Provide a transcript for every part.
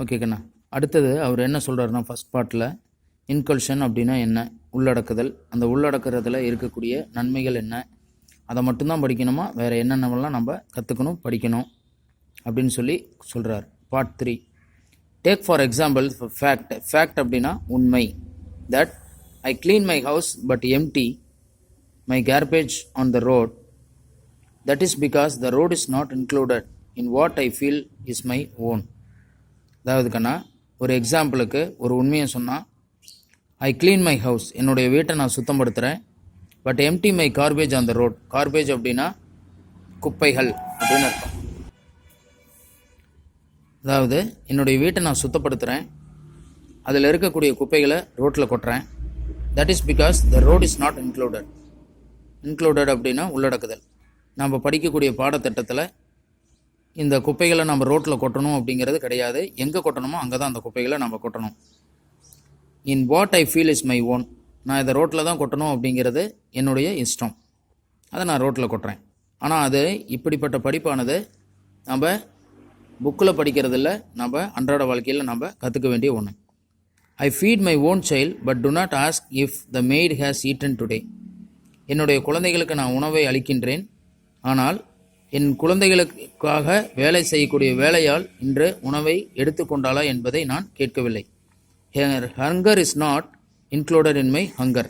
Okay கண்ணா. அடுத்தது அவர் என்ன சொல்கிறாருன்னா, ஃபஸ்ட் பார்ட்டில் இன்கல்ஷன் அப்படின்னா என்ன, உள்ளடக்குதல், அந்த உள்ளடக்கிறதுல இருக்கக்கூடிய நன்மைகள் என்ன, அதை மட்டும்தான் படிக்கணுமா, வேறு என்னென்னவெல்லாம் நம்ம கற்றுக்கணும் படிக்கணும் அப்படின்னு சொல்கிறார். Part 3, take for example fact. Fact அப்படின்னா உண்மை. That I clean my house but empty my garbage on the road. That is because the road is not included in what I feel is my own. அதாவது கண்ணா, ஒரு எக்ஸாம்பிளுக்கு ஒரு உண்மையை சொன்னால், ஐ clean my house, என்னுடைய வீட்டை நான் சுத்தப்படுத்துகிறேன், but empty my garbage on the road. Garbage அப்படின்னா குப்பைகள் அப்படின்னு அர்த்தம். அதாவது என்னுடைய வீட்டை நான் சுத்தப்படுத்துகிறேன், அதில் இருக்கக்கூடிய குப்பைகளை ரோட்டில் கொட்டுறேன். That is because the road is not included. Included அப்படின்னா உள்ளடக்குதல். நம்ம படிக்கக்கூடிய பாடத்திட்டத்தில் இந்த குப்பைகளை நம்ம ரோட்டில் கொட்டணும் அப்படிங்கிறது கிடையாது. எங்கே கொட்டணுமோ அங்கே தான் அந்த குப்பைகளை நம்ம கொட்டணும். In what I feel is my own. நான் இதை ரோட்டில் தான் கொட்டணும் அப்படிங்கிறது என்னுடைய இஷ்டம், அதை நான் ரோட்டில் கொட்டுறேன். ஆனால் அது இப்படிப்பட்ட படிப்பானது நம்ம புக்கில் படிக்கிறதில்ல, நம்ம அன்றாட வாழ்க்கையில் நம்ம கற்றுக்க வேண்டிய ஒன்று. I feed my own child but do not ask if the maid has eaten today. என்னுடைய குழந்தைகளுக்கு நான் உணவை அளிக்கின்றேன், ஆனால் என் குழந்தைகளுக்காக வேலை செய்யக்கூடிய வேலையால் இன்று உணவை எடுத்துக்கொண்டாளா என்பதை நான் கேட்கவில்லை. Hunger is not included in my hunger.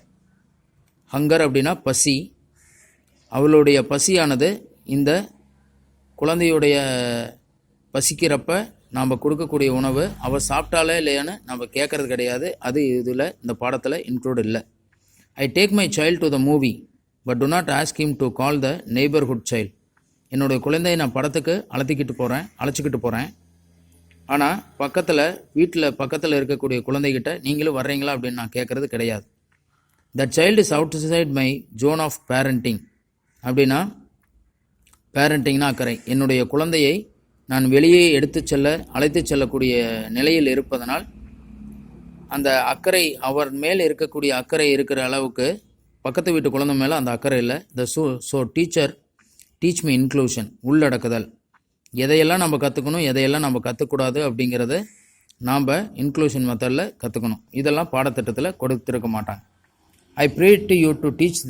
Hunger அப்படின்னா பசி. அவளுடைய பசியானது இந்த குழந்தையுடைய பசிக்கிறப்ப நாம் கொடுக்கக்கூடிய உணவு அவள் சாப்பிட்டாலே இல்லையான்னு நம்ம கேட்கறது கிடையாது. அது இதில் இந்த பாடத்தில் இன்க்ளூட் இல்லை. I take my child to the movie but do not ask him to call the neighbourhood child. என்னுடைய குழந்தையை நான் படத்துக்கு அழைச்சிக்கிட்டு போகிறேன். ஆனால் வீட்டில் பக்கத்தில் இருக்கக்கூடிய குழந்தைகிட்ட நீங்களும் வர்றீங்களா அப்படின்னு நான் கேட்குறது கிடையாது. That child is outside my zone of parenting. அப்படின்னா பேரண்டிங்னா அக்கறை. என்னுடைய குழந்தையை நான் வெளியே அழைத்து செல்லக்கூடிய நிலையில் இருப்பதனால் அந்த அக்கறை, அவர் மேல் இருக்கக்கூடிய அக்கறை இருக்கிற அளவுக்கு பக்கத்து வீட்டு குழந்தை மேலே அந்த அக்கறை இல்லை. So teacher teach me inclusion, உள்ளடக்குதல். எதையெல்லாம் நம்ம கற்றுக்கணும், எதையெல்லாம் நம்ம கற்றுக்கூடாது அப்படிங்கிறது நாம் இன்க்ளூஷன் மெத்தடில் கற்றுக்கணும். இதெல்லாம் பாடத்திட்டத்தில் கொடுத்துருக்க மாட்டாங்க. I pray to you to teach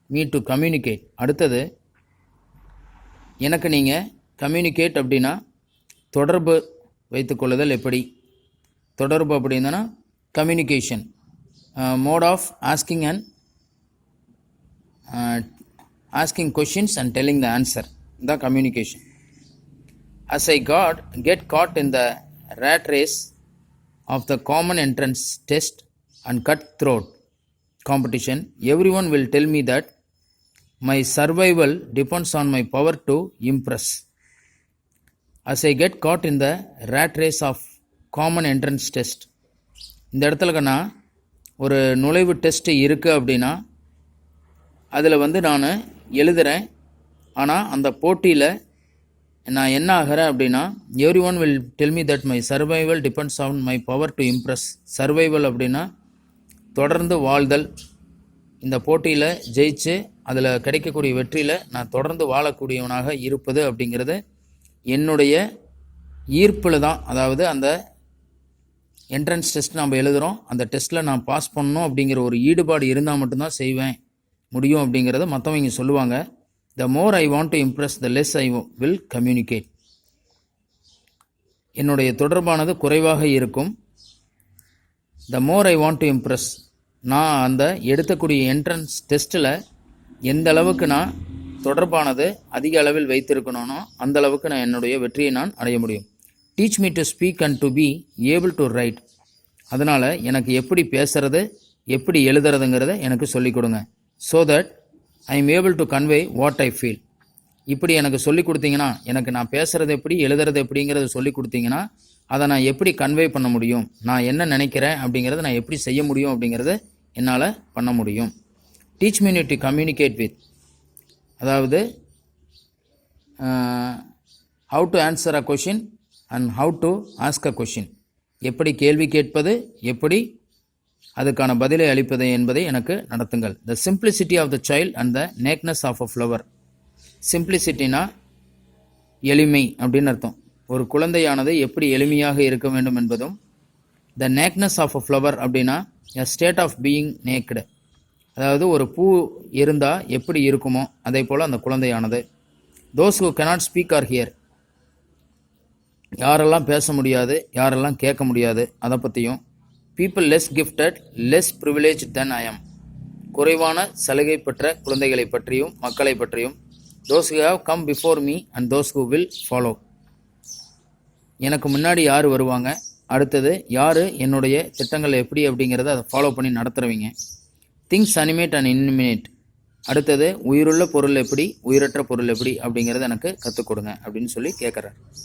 me to communicate. அடுத்தது, எனக்கு நீங்கள் கம்யூனிகேட் அப்படின்னா தொடர்பு வைத்துக்கொள்ளுதல். எப்படி தொடர்பு அப்படின்னா communication, mode of asking questions and telling the answer, the communication. As I get caught in the rat race of the common entrance test and cutthroat competition, everyone will tell me that my survival depends on my power to impress. As I get caught in the rat race of common entrance test, இந்த இடத்துல நான் ஒரு நுழைவு test இருக்குது அப்படின்னா அதில் நான் எழுதுகிறேன். ஆனால் அந்த போட்டியில் நான் என்ன ஆகிறேன் அப்படின்னா, every one will tell me that my survival depends on my power to Impress. Survival அப்படின்னா தொடர்ந்து வாழ்தல். இந்த போட்டியில் ஜெயிச்சு அதில் கிடைக்கக்கூடிய வெற்றியில் நான் தொடர்ந்து வாழக்கூடியவனாக இருப்பது அப்படிங்கிறது என்னுடைய ஈர்ப்பில் தான். அதாவது அந்த என்ட்ரன்ஸ் டெஸ்ட் நம்ம எழுதுகிறோம், அந்த டெஸ்ட்டில் நான் பாஸ் பண்ணணும் அப்படிங்கிற ஒரு ஈடுபாடு இருந்தால் மட்டும்தான் செய்வேன் முடியும் அப்படிங்கிறத மற்றவங்க சொல்லுவாங்க. The more I want to impress the less I will communicate. என்னுடைய தொடர்பானது குறைவாக இருக்கும். The more I want to impress, நான் அந்த எடுக்கக்கூடிய என்ட்ரன்ஸ் டெஸ்ட்டில் எந்த அளவுக்கு நான் தொடர்பானது அதிக அளவில் வைத்திருக்கணும்னோ அந்த அளவுக்கு நான் என்னுடைய வெற்றியை நான் அடைய முடியும். Teach me to speak and to be able to right. அதனால் எனக்கு எப்படி பேசுறது, எப்படி எழுதுறதுங்கிறத எனக்கு சொல்லிக் கொடுங்க. So that I am able to convey what I feel. இப்படி எனக்கு சொல்லிக் கொடுத்தீங்கன்னா, எனக்கு நான் பேசுகிறது எப்படி எழுதுறது எப்படிங்கிறத சொல்லிக் கொடுத்தீங்கன்னா அதை நான் எப்படி கன்வே பண்ண முடியும், நான் என்ன நினைக்கிறேன் அப்படிங்கிறத நான் எப்படி செய்ய முடியும் அப்படிங்கிறத என்னால் பண்ண முடியும். Teach me to communicate with, அதாவது how to answer a question and how to ask a question. எப்படி கேள்வி கேட்பது, எப்படி அதுக்கான பதிலை அளிப்பது என்பதை எனக்கு நடத்துங்கள். The simplicity of the child and the nakedness of a flower. சிம்பிளிசிட்டினா எளிமை அப்படின்னு அர்த்தம். ஒரு குழந்தையானது எப்படி எளிமையாக இருக்க வேண்டும் என்பதும், த நேக்னஸ் ஆஃப் அ ஃப்ளவர் அப்படின்னா a state of being naked, அதாவது ஒரு பூ இருந்தால் எப்படி இருக்குமோ அதே போல் அந்த குழந்தையானது. Those who cannot speak or hear, யாரெல்லாம் பேச முடியாது, யாரெல்லாம் கேட்க முடியாது அதை பற்றியும். People less gifted less privilege than I am, குறைவான சலுகை பெற்ற குழந்தைகளை பற்றியும் மக்களை பற்றியும். Those who have come before me and those who will follow, எனக்கு முன்னாடி யார் வருவாங்க, அடுத்தது யார் என்னுடைய திட்டங்கள் எப்படி அப்படிங்கிறத அதை ஃபாலோ பண்ணி நடத்துகிறவங்க. திங்ஸ் அனிமேட் அண்ட் இன்னிமேட், அடுத்தது உயிருள்ள பொருள் எப்படி உயிரற்ற பொருள் எப்படி அப்படிங்கிறத எனக்கு கற்றுக் கொடுங்க அப்படின்னு சொல்லி கேட்குறார்.